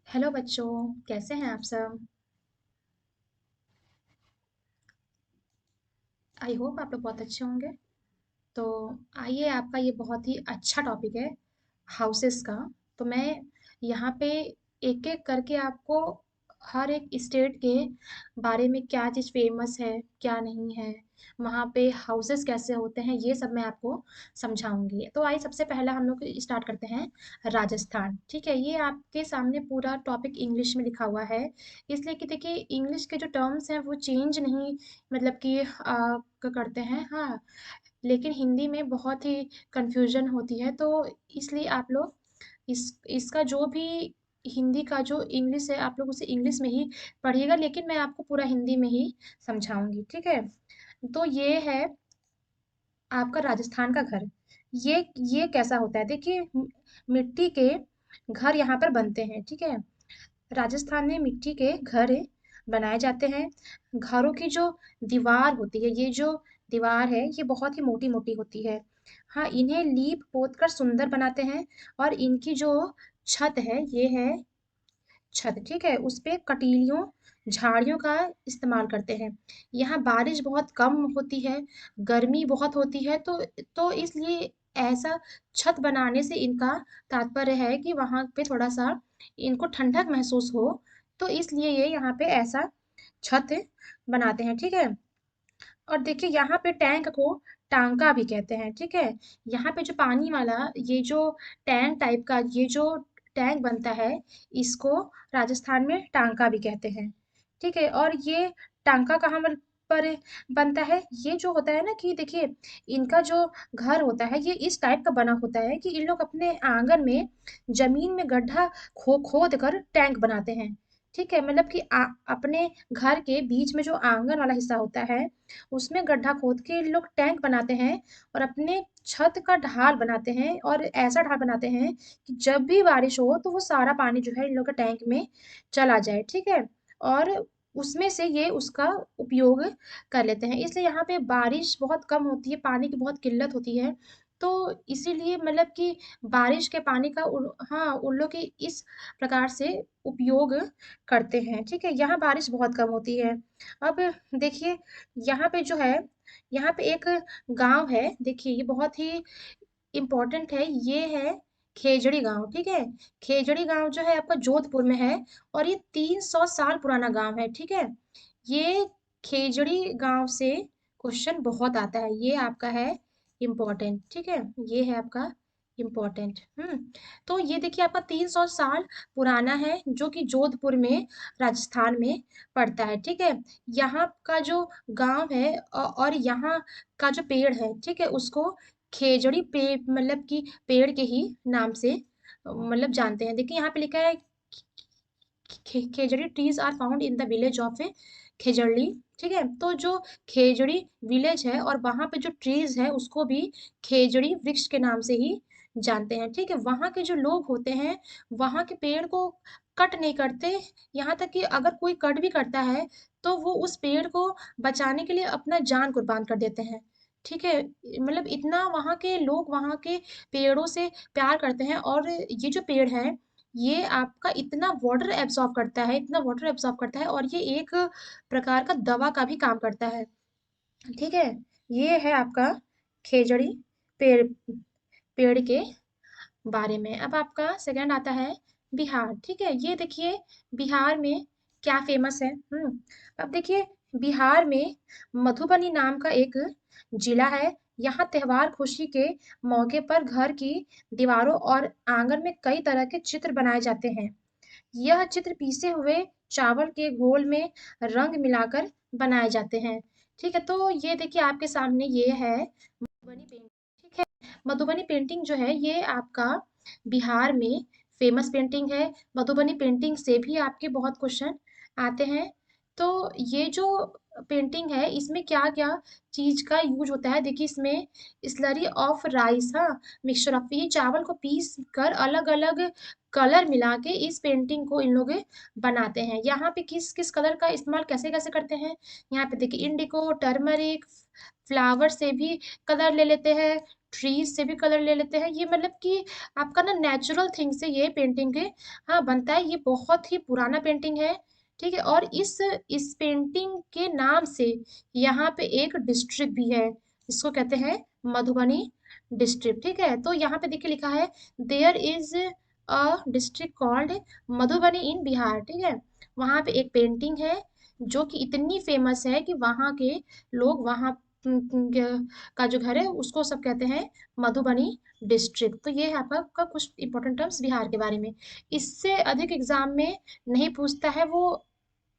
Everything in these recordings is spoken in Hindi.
हेलो बच्चों, कैसे हैं आप सब। आई होप आप लोग बहुत अच्छे होंगे। तो आइए, आपका ये बहुत ही अच्छा टॉपिक है हाउसेस का। तो मैं यहाँ पे एक एक करके आपको हर एक स्टेट के बारे में क्या चीज़ फेमस है, क्या नहीं है, वहाँ पे हाउसेस कैसे होते हैं, ये सब मैं आपको समझाऊंगी। तो आइए, सबसे पहला हम लोग स्टार्ट करते हैं राजस्थान। ठीक है, ये आपके सामने पूरा टॉपिक इंग्लिश में लिखा हुआ है, इसलिए कि देखिए इंग्लिश के जो टर्म्स हैं वो चेंज नहीं मतलब कि करते हैं। हाँ, लेकिन हिंदी में बहुत ही कन्फ्यूजन होती है, तो इसलिए आप लोग इसका जो भी हिंदी का जो इंग्लिश है आप लोग उसे इंग्लिश में ही पढ़िएगा, लेकिन मैं आपको पूरा हिंदी में ही समझाऊंगी। ठीक है, तो ये है आपका राजस्थान का घर। ये कैसा होता है, देखिए मिट्टी के घर यहाँ पर बनते हैं। ठीक है, राजस्थान में मिट्टी के घर बनाए जाते हैं। घरों की जो दीवार होती है, ये जो दीवार है ये बहुत ही मोटी मोटी होती है। हाँ, इन्हें लीप पोत कर सुंदर बनाते हैं। और इनकी जो छत है ये है छत। ठीक है, उस पे कटीलियों झाड़ियों का इस्तेमाल करते हैं। यहाँ बारिश बहुत कम होती है, गर्मी बहुत होती है, तो इसलिए ऐसा छत बनाने से इनका तात्पर्य है कि वहाँ पे थोड़ा सा इनको ठंडक महसूस हो, तो इसलिए ये यहाँ पे ऐसा छत बनाते हैं। ठीक है, और देखिए यहाँ पे टैंक को टांका भी कहते हैं। ठीक है, यहाँ पे जो पानी वाला ये जो टैंक टाइप का ये जो टैंक बनता है, इसको राजस्थान में टांका भी कहते हैं। ठीक है, और ये टांका कहाँ पर बनता है, ये जो होता है ना कि देखिए इनका जो घर होता है ये इस टाइप का बना होता है कि इन लोग अपने आंगन में जमीन में गड्ढा खोद कर टैंक बनाते हैं। ठीक है, मतलब कि अपने घर के बीच में जो आंगन वाला हिस्सा होता है उसमें गड्ढा खोद के लोग टैंक बनाते हैं और अपने छत का ढाल बनाते हैं, और ऐसा ढाल बनाते हैं कि जब भी बारिश हो तो वो सारा पानी जो है इन लोग के टैंक में चला जाए। ठीक है, और उसमें से ये उसका उपयोग कर लेते हैं, इसलिए यहाँ पे बारिश बहुत कम होती है, पानी की बहुत किल्लत होती है। तो इसीलिए मतलब कि बारिश के पानी का हाँ उन लोग की इस प्रकार से उपयोग करते हैं। ठीक है, यहाँ बारिश बहुत कम होती है। अब देखिए यहाँ पे जो है, यहाँ पे एक गांव है, देखिए ये बहुत ही इम्पोर्टेंट है, ये है खेजड़ी गांव। ठीक है, खेजड़ी गांव जो है आपका जोधपुर में है, और ये 300 साल पुराना गांव है। ठीक है, ये खेजड़ी गांव से क्वेश्चन बहुत आता है, ये आपका है इम्पोर्टेंट। ठीक है, ये है आपका इम्पोर्टेंट। तो ये देखिए आपका 300 साल पुराना है, जो कि जोधपुर में राजस्थान में पड़ता है। ठीक है, यहाँ का जो गांव है और यहाँ का जो पेड़ है, ठीक है, उसको खेजड़ी पेड़ मतलब कि पेड़ के ही नाम से मतलब जानते हैं। देखिए यहाँ पे लिखा है khejri trees are found in the village of Khejri. ठीक है, तो जो खेजड़ी विलेज है और वहां पे जो ट्रीज है उसको भी खेजड़ी वृक्ष के नाम से ही जानते हैं। ठीक है, वहां के जो लोग होते हैं वहां के पेड़ को कट नहीं करते, यहाँ तक कि अगर कोई कट भी करता है तो वो उस पेड़ को बचाने के लिए अपना जान कुर्बान कर देते हैं। ठीक है, मतलब इतना वहाँ के लोग वहाँ के पेड़ों से प्यार करते हैं, और ये जो पेड़ है ये आपका इतना वाटर एब्जॉर्ब करता है, इतना वाटर एब्जॉर्ब करता है, और ये एक प्रकार का दवा का भी काम करता है। ठीक है, ये है आपका खेजड़ी पेड़ पेड़ के बारे में। अब आपका सेकंड आता है बिहार। ठीक है, ये देखिए बिहार में क्या फेमस है। अब देखिए बिहार में मधुबनी नाम का एक जिला है। यहाँ त्योहार खुशी के मौके पर घर की दीवारों और आंगन में कई तरह के चित्र बनाए जाते हैं। यह चित्र पीसे हुए चावल के घोल में रंग मिलाकर बनाए जाते हैं। ठीक है, तो ये देखिए आपके सामने ये है मधुबनी पेंटिंग। ठीक है, मधुबनी पेंटिंग जो है ये आपका बिहार में फेमस पेंटिंग है। मधुबनी पेंटिंग से भी आपके बहुत क्वेश्चन आते हैं। तो ये जो पेंटिंग है इसमें क्या क्या चीज का यूज होता है, देखिए इसमें स्लरी ऑफ राइस, हाँ मिक्सचर ऑफ, ये चावल को पीस कर अलग अलग कलर मिला के इस पेंटिंग को इन लोग बनाते हैं। यहाँ पे किस किस कलर का इस्तेमाल कैसे कैसे करते हैं, यहाँ पे देखिए इंडिको, टर्मरिक, फ्लावर से भी कलर ले लेते हैं, ट्रीज से भी कलर ले लेते हैं। ये मतलब कि आपका ना नेचुरल थिंग से ये पेंटिंग के हाँ बनता है। ये बहुत ही पुराना पेंटिंग है, ठीक है। और इस पेंटिंग के नाम से यहाँ पे एक डिस्ट्रिक्ट भी है, इसको कहते हैं मधुबनी डिस्ट्रिक्ट, ठीक है। तो यहाँ पे देखिए लिखा है there is a district called Madhubani in Bihar, ठीक है। वहाँ पे एक पेंटिंग है जो कि इतनी फेमस है कि वहाँ के लोग वहाँ का जो घर है उसको सब कहते हैं मधुबनी डिस्ट्रिक्ट। तो ये है आपका कुछ इंपॉर्टेंट टर्म्स बिहार के बारे में। इससे अधिक एग्जाम में नहीं पूछता है वो,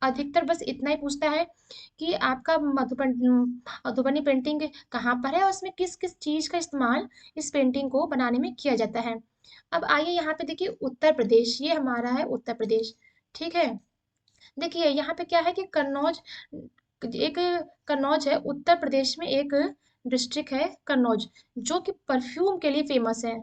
अधिकतर बस इतना ही पूछता है कि आपका मधुबनी पेंटिंग कहाँ पर है और उसमें किस किस चीज का इस्तेमाल इस पेंटिंग को बनाने में किया जाता है। अब आइए यहाँ पे देखिए उत्तर प्रदेश, ये हमारा है उत्तर प्रदेश, ठीक है। देखिए यहाँ पे क्या है कि कन्नौज, एक कन्नौज है उत्तर प्रदेश में, एक डिस्ट्रिक्ट है कन्नौज जो कि परफ्यूम के लिए फेमस है,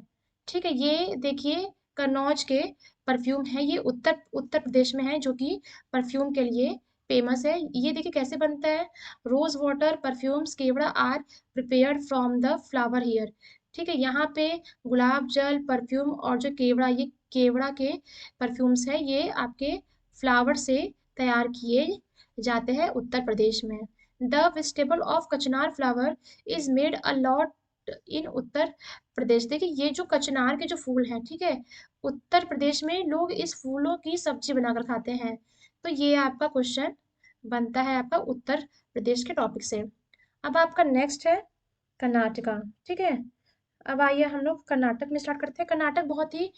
ठीक है। ये देखिए कन्नौज के परफ्यूम है, ये उत्तर उत्तर प्रदेश में है जो कि परफ्यूम के लिए फेमस है। ये देखिए कैसे बनता है, rose water perfumes kewra are prepared from the flower here, ठीक है। यहाँ पे गुलाब जल परफ्यूम और जो केवड़ा, ये केवड़ा के परफ्यूम्स है, ये आपके फ्लावर से तैयार किए जाते हैं उत्तर प्रदेश में। The vegetable of kachnar flower is made a lot in Uttar Pradesh. देखिए ये जो कचनार के जो फूल हैं, ठीक है, उत्तर प्रदेश में लोग इस फूलों की सब्जी बनाकर खाते हैं। तो ये आपका क्वेश्चन बनता है आपका उत्तर प्रदेश के टॉपिक से। अब आपका नेक्स्ट है कर्नाटका, ठीक है। अब आइए हम लोग कर्नाटक में स्टार्ट करते हैं। कर्नाटक बहुत ही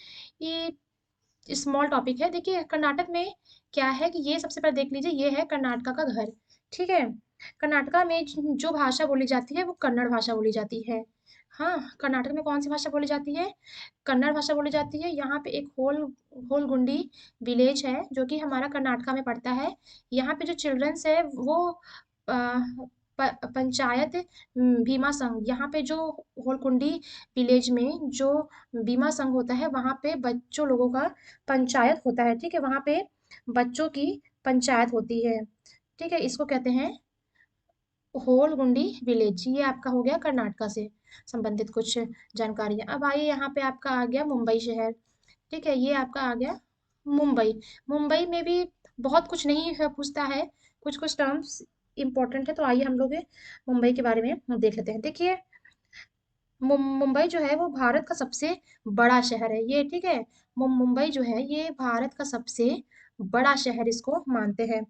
स्मॉल टॉपिक है। देखिए कर्नाटक में क्या है कि ये सबसे पहले देख लीजिए, ये है कर्नाटका का घर, ठीक है। कर्नाटका में जो भाषा बोली जाती है वो कन्नड़ भाषा बोली जाती है। हाँ, कर्नाटक में कौन सी भाषा बोली जाती है, कन्नड़ भाषा बोली जाती है। यहाँ पे एक होलगुंडी विलेज है जो कि हमारा कर्नाटका में पड़ता है। यहाँ पे जो चिल्ड्रंस है वो पंचायत भीमा संघ, यहाँ पे जो होलकुंडी विलेज में जो बीमा संघ होता है वहाँ पे बच्चों लोगों का पंचायत होता है, ठीक है। वहाँ पे बच्चों की पंचायत होती है, ठीक है। इसको कहते हैं होलगुंडी विलेज। ये आपका हो गया कर्नाटका से संबंधित कुछ जानकारियां। अब आइए यहाँ पे आपका आ गया मुंबई शहर, ठीक है। ये आपका आ गया मुंबई। मुंबई में भी बहुत कुछ नहीं है, पूछता है कुछ कुछ टर्म्स इंपॉर्टेंट है। तो आइए हम लोग मुंबई के बारे में देख लेते हैं। देखिए मुंबई जो है वो भारत का सबसे बड़ा शहर है ये, ठीक है। मुंबई जो है ये भारत का सबसे बड़ा शहर इसको मानते हैं।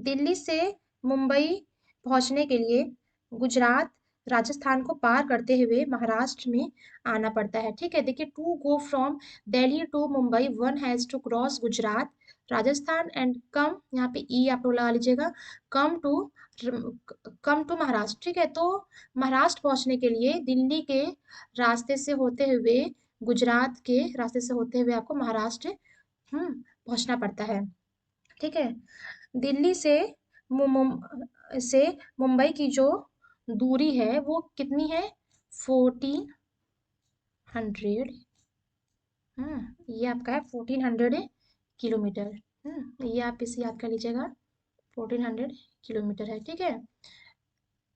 दिल्ली से मुंबई पहुंचने के लिए गुजरात राजस्थान को पार करते हुए महाराष्ट्र में आना पड़ता है, ठीक है। देखिए to go from Delhi to Mumbai one has to cross Gujarat Rajasthan and come, यहाँ पे ई आप लोग लगा लीजिएगा, come to come to Maharashtra, ठीक है। तो महाराष्ट्र पहुंचने के लिए दिल्ली के रास्ते से होते हुए, गुजरात के रास्ते से होते हुए आपको महाराष्ट्र पहुंचना पड़ता है, ठीक है। दिल्ली से से मुंबई की जो दूरी है वो कितनी है, 1400। ये आपका है 1400 किलोमीटर। ये आप इसे याद कर लीजिएगा, 1400 किलोमीटर है, ठीक है।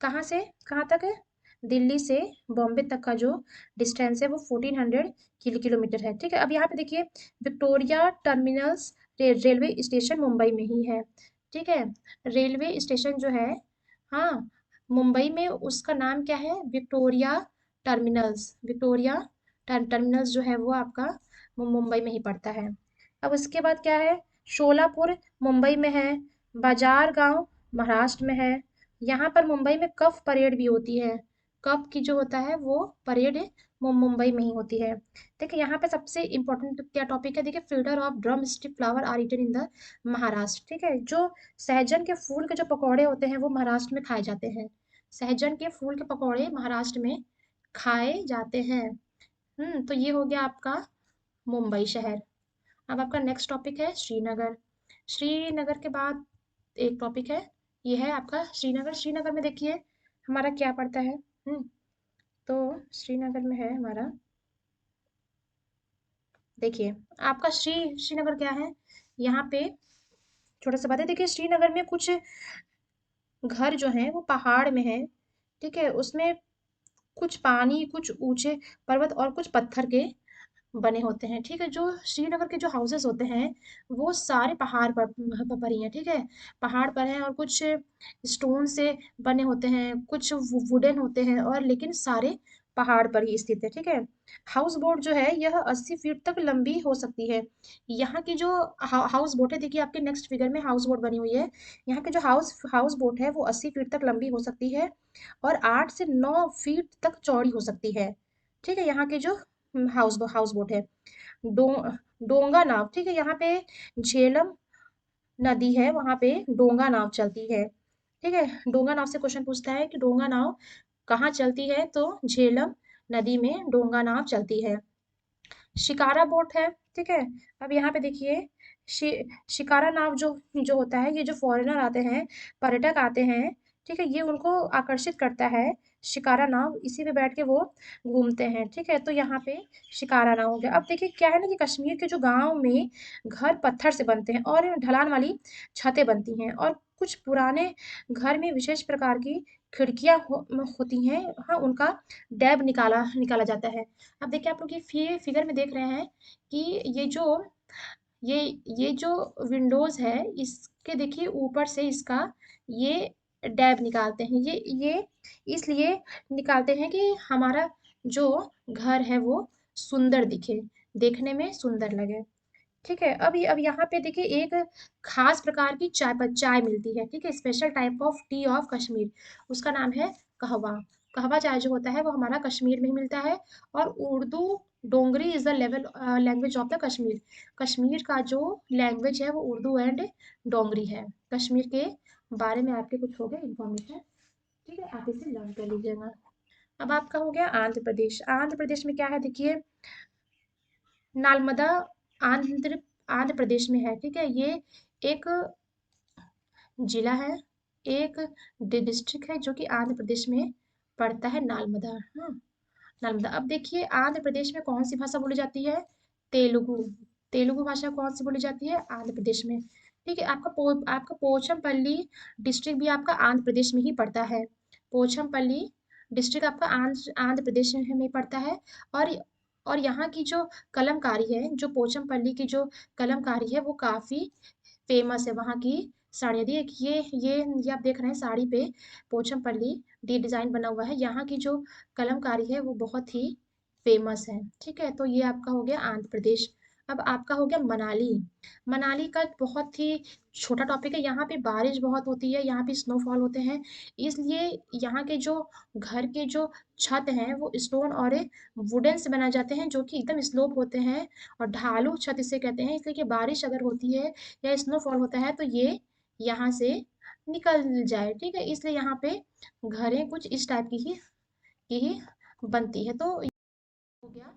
कहाँ से कहाँ तक है, दिल्ली से बॉम्बे तक का जो डिस्टेंस है वो 1400 किलोमीटर है, ठीक है। अब यहाँ पे देखिए Victoria terminals railway station Mumbai में ही है, ठीक है। रेलवे स्टेशन जो है, हाँ, मुंबई में उसका नाम क्या है, विक्टोरिया टर्मिनल्स। विक्टोरिया टर्मिनल्स जो है वो आपका मुंबई में ही पड़ता है। अब उसके बाद क्या है, शोलापुर मुंबई में है, बाजार गांव महाराष्ट्र में है। यहाँ पर मुंबई में कफ परेड भी होती है। कफ की जो होता है वो परेड मुंबई में ही होती है। देखिए यहाँ पे सबसे इम्पोर्टेंट क्या टॉपिक है, देखिए filter of drumstick flower are eaten in the Maharashtra, ठीक है। जो सहजन के फूल के जो पकौड़े होते हैं वो महाराष्ट्र में खाए जाते हैं। सहजन के फूल के पकौड़े महाराष्ट्र में खाए जाते हैं। तो ये हो गया आपका मुंबई शहर। अब आपका नेक्स्ट टॉपिक है श्रीनगर। श्रीनगर के बाद एक टॉपिक है, ये है आपका श्रीनगर। श्रीनगर में देखिए हमारा क्या पड़ता है, तो श्रीनगर में है हमारा, देखिए आपका श्रीनगर क्या है, यहाँ पे छोटा सा बात है। देखिए श्रीनगर में कुछ घर जो हैं वो पहाड़ में है, ठीक है। उसमें कुछ पानी, कुछ ऊँचे पर्वत और कुछ पत्थर के बने होते हैं, ठीक है? जो श्रीनगर के जो हाउसेस होते हैं, वो सारे पहाड़ पर ही हैं, ठीक है? पहाड़ पर हैं और कुछ स्टोन से बने होते हैं, कुछ वुडन होते हैं और लेकिन सारे पहाड़ पर ही स्थित है, ठीक है? हाउस बोट जो है यह 80 फीट तक लंबी हो सकती है। यहाँ की जो हाउस बोट है, देखिए आपके नेक्स्ट फिगर में हाउस बोट बनी हुई है। यहाँ की जो हाउस हाउस बोट है वो 80 फीट तक लंबी हो सकती है और 8 से 9 फीट तक चौड़ी हो सकती है, ठीक है? यहाँ के जो हाउस बोट है। डो डोंगा नाव, ठीक है? यहाँ पे झेलम नदी है, वहां पे डोंगा नाव चलती है, ठीक है? डोंगा नाव से क्वेश्चन पूछता है कि डोंगा नाव कहाँ चलती है, तो झेलम नदी में डोंगा नाव चलती है। शिकारा बोट है, ठीक है? अब यहाँ पे देखिए शि, शिकारा नाव जो जो होता है, ये जो फॉरेनर आते हैं, पर्यटक आते हैं, ठीक है, ये उनको आकर्षित करता है। शिकारा नाव, इसी पे बैठ के वो घूमते हैं, ठीक है? तो यहाँ पे शिकारा नाव हो गया। अब देखिए क्या है ना कि कश्मीर के जो गांव में घर पत्थर से बनते हैं और ढलान वाली छतें बनती हैं और कुछ पुराने घर में विशेष प्रकार की खिड़कियां होती हैं, हाँ उनका डैब निकाला निकाला जाता है। अब देखिए आप लोग ये फिगर में देख रहे हैं कि ये जो ये ये जो विंडोज है, इसके देखिए ऊपर से इसका ये डैब निकालते हैं, ये इसलिए निकालते हैं कि हमारा जो घर है वो सुंदर दिखे, देखने में सुंदर लगे, ठीक है? अब यहाँ पे देखिए एक खास प्रकार की चाय मिलती है, ठीक है? Special type of T of Kashmir, उसका नाम है कहवा। कहवा चाय जो होता है वो हमारा कश्मीर में ही मिलता है और Urdu Dogri is the level language of the Kashmir. Kashmir का जो लैंग्वेज है वो उर्दू एंड डोंगरी है। कश्मीर के बारे में आपके कुछ हो गए इन्फॉर्मेशन, ठीक है? आप इसे लर्न कर लीजिएगा। अब आपका हो गया आंध्र प्रदेश। आंध्र प्रदेश में क्या है देखिए, नालमदा आंध्र आंध्र प्रदेश में है, ठीक है? ये एक जिला है, एक डिस्ट्रिक्ट है जो कि आंध्र प्रदेश में पड़ता है, नालमदा। हाँ, नालंदा। अब देखिए आंध्र प्रदेश में कौन सी भाषा बोली जाती है, तेलुगु। तेलुगु भाषा कौन सी बोली जाती है, आंध्र प्रदेश में, ठीक है? आपका पोचमपल्ली डिस्ट्रिक्ट भी आपका आंध्र प्रदेश में ही पड़ता है। पोचमपल्ली डिस्ट्रिक्ट आपका आंध्र आंध्र प्रदेश में ही पड़ता है। और यहाँ की जो कलमकारी है, जो पोचमपल्ली की जो कलमकारी है वो काफी फेमस है, वहाँ की साड़ियाँ। ये आप देख रहे हैं साड़ी पे पोचमपल्ली डिजाइन बना हुआ है, यहाँ की जो कलमकारी है वो बहुत ही फेमस है, ठीक है? तो ये आपका हो गया आंध्र प्रदेश। अब आपका हो गया मनाली। मनाली का बहुत ही छोटा टॉपिक है, यहाँ पे बारिश बहुत होती है, यहाँ पे स्नोफॉल होते हैं, इसलिए यहाँ के जो घर के जो छत हैं वो स्टोन और वुडन से बनाए जाते हैं, जो कि एकदम स्लोप होते हैं और ढालू छत इसे कहते हैं, इसलिए कि बारिश अगर होती है या स्नोफॉल होता है तो ये यहाँ से निकल जाए, ठीक है? इसलिए यहाँ पे घरें कुछ इस टाइप की ही बनती है। तो ये हो गया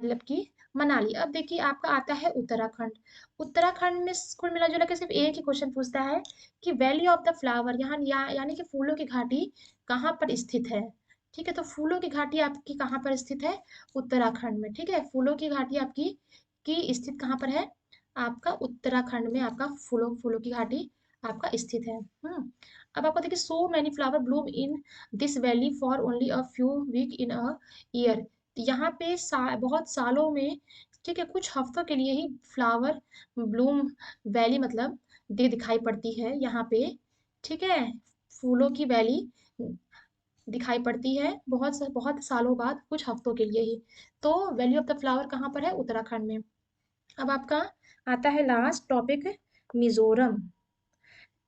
मतलब कि मनाली। अब देखिए आपका आता है उत्तराखंड। उत्तराखंड में कुल मिला जुला के सिर्फ एक ही क्वेश्चन पूछता है कि वैली ऑफ द फ्लावर, यहाँ यानी कि फूलों की घाटी कहाँ पर स्थित है, ठीक है? तो फूलों की घाटी आपकी कहाँ पर स्थित है, उत्तराखंड में, ठीक है? फूलों की घाटी आपकी की स्थित कहाँ पर है, आपका उत्तराखंड में आपका फूलों फूलों की घाटी आपका स्थित है। अब आपको देखिए so many flower bloom in this valley for only a few week in a year. यहाँ पे बहुत सालों में, ठीक है, कुछ हफ्तों के लिए ही फ्लावर ब्लूम वैली मतलब दिखाई पड़ती है यहाँ पे, ठीक है? फूलों की वैली दिखाई पड़ती है बहुत सालों बाद, कुछ हफ्तों के लिए ही। तो वैली ऑफ द फ्लावर कहाँ पर है, उत्तराखंड में। अब आपका आता है लास्ट टॉपिक, मिजोरम।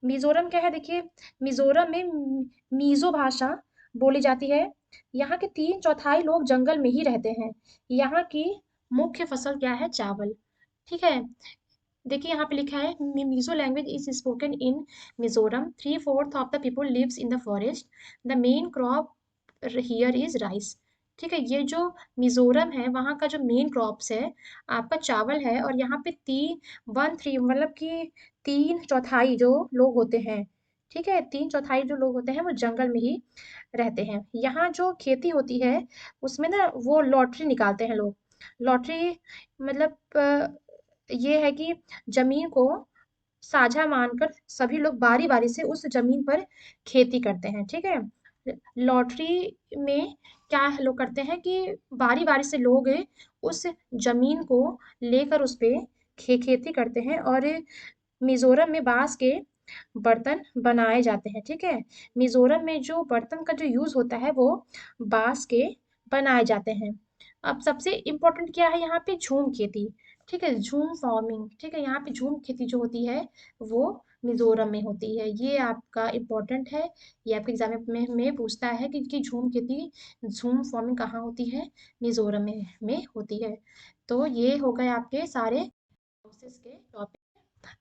मिजोरम क्या है देखिए, मिजोरम में मीजो भाषा बोली जाती है। यहाँ के 3/4 लोग जंगल में ही रहते हैं। यहाँ की मुख्य फसल क्या है, चावल, ठीक है? देखिए यहाँ पे लिखा है Mizo language is spoken in Mizoram, 3/4 of the people lives in the forest, the main crop here is rice, ठीक है? ये जो मिजोरम है वहाँ का जो मेन क्रॉप्स है आपका चावल है और यहाँ पे 3 मतलब कि 3/4 जो लोग होते हैं, ठीक है? 3/4 जो लोग होते हैं वो जंगल में ही रहते हैं। यहाँ जो खेती होती है उसमें ना वो लॉटरी निकालते हैं लोग। लॉटरी मतलब ये है कि जमीन को साझा मानकर सभी लोग बारी-बारी से उस जमीन पर खेती करते हैं, ठीक है? लॉटरी में क्या लोग करते हैं कि बारी-बारी से लोग उस ज़मीन को लेकर उस पे खेती करते हैं और मिज़ोरम में बाँस के बर्तन बनाए जाते हैं, ठीक है? मिज़ोरम में जो बर्तन का जो यूज़ होता है वो बाँस के बनाए जाते हैं। अब सबसे इम्पोर्टेंट क्या है यहाँ पे झूम खेती, ठीक है? झूम फार्मिंग, ठीक है? यहाँ पे झूम खेती जो होती है वो मिज़ोरम में होती है। ये आपका इम्पोर्टेंट है, ये आपके एग्ज़ाम में पूछता है कि झूम खेती, झूम फार्मिंग कहाँ होती है? मिज़ोरम में होती है। तो ये हो गए आपके सारे कोर्सेज़ के टॉपिक।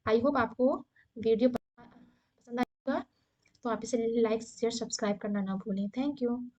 आई होप आपको वीडियो पसंद आएगा, तो आप इसे लाइक शेयर सब्सक्राइब करना ना भूलें। Thank you.